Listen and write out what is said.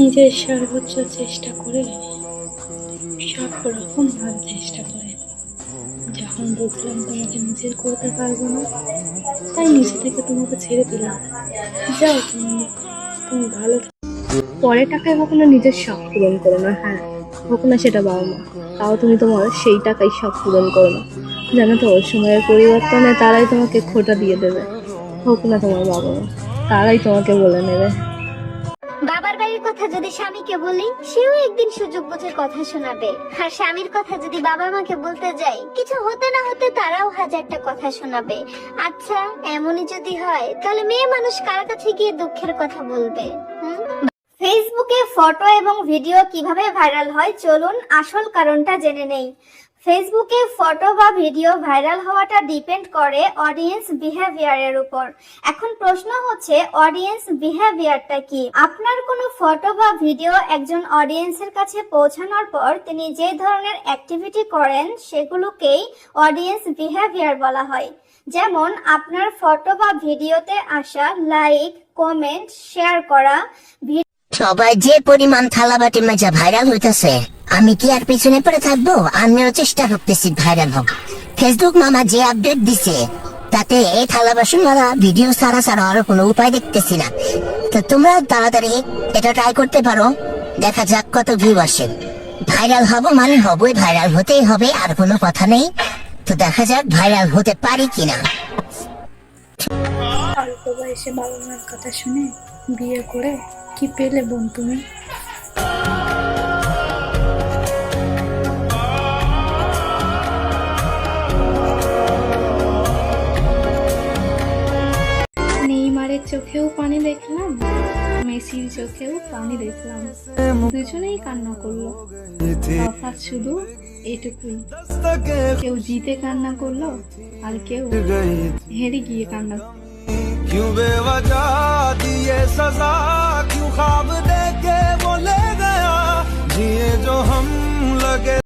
নিজের সর্বোচ্চ চেষ্টা করে, সব রকম ভাবে চেষ্টা করে যখন বুঝলাম তোমাকে নিজের করতে পারবো না, তাই নিজে থেকে তোমাকে ছেড়ে দিলাম। যাও, তুমি ভালো থাকো। পরে টাকায় কখনো নিজের শখ পূরণ করো না। হ্যাঁ, হোক না সেটা বাবা মা, তাও তুমি তোমার সেই টাকায় শখ পূরণ করো না। জানো তো, সময়ের পরিবর্তনে তারাই তোমাকে খোটা দিয়ে দেবে। হোক না তোমার বাবা মা, তারাই তোমাকে বলে নেবে। বাবার বাড়ির কথা যদি স্বামীকে বলি, সেও একদিন সুযোগ বুঝে কথা শোনাবে। আর স্বামীর কথা যদি বাবা মাকে বলতে যাই, কিছু হতে না হতে তারাও হাজারটা কথা শোনাবে। আচ্ছা, এমনই যদি হয়, তাহলে মেয়ে মানুষ কার কাছে গিয়ে দুঃখের কথা বলবে? ফেসবুকে ফটো এবং ভিডিও কিভাবে ভাইরাল হয়, চলুন আসল কারণটা জেনে নেই। ফেসবুকে ফটো বা ভিডিও ভাইরাল হওয়াটা ডিপেন্ড করে অডিয়েন্স বিহেভিয়ারের উপর। এখন প্রশ্ন হচ্ছে, অডিয়েন্স বিহেভিয়ারটা কি? আপনার কোনো ফটো বা ভিডিও একজন অডিয়েন্সের কাছে পৌঁছানোর পর তিনি যে ধরনের অ্যাক্টিভিটি করেন, সেগুলোকেই অডিয়েন্স বিহেভিয়ার বলা হয়। যেমন আপনার ফটো বা ভিডিওতে আসা লাইক, কমেন্ট, শেয়ার করা। সবাই যে পরিমাণ থালাবাটি মাজা ভাইরাল হইতেছে, আমি কি আর পিছনে পড়ে থাকবো? আমিও চেষ্টা করতেছি ভাইরাল হোক। ফেসবুক মামা যে আপডেট দিছে, তাতে এই থালা বাসন মারা ভিডিও ছাড়া আর কোনো উপায় দেখতেছি না। তো তোমরা তাড়াতাড়ি এটা ট্রাই করতে পারো, দেখা যাক কত ভিউ আসে। ভাইরাল হব মানে হবই, ভাইরাল হতেই হবে, আর কোনো কথা নেই। তো দেখা যাক ভাইরাল হতে পারি কিনা। অল্প বয়সে বাবা মার কথা শুনে বিয়ে করে কি পেলে বোন তুমি? নেইমারের চোখেও পানি দেখলাম, মেসির চোখেও পানি দেখলাম, দুজনেই কান্না করলো। তফাৎ শুধু এটুকুই, কেউ জিতে কান্না করলো আর কেউ হেরে গিয়ে কান্না করলো।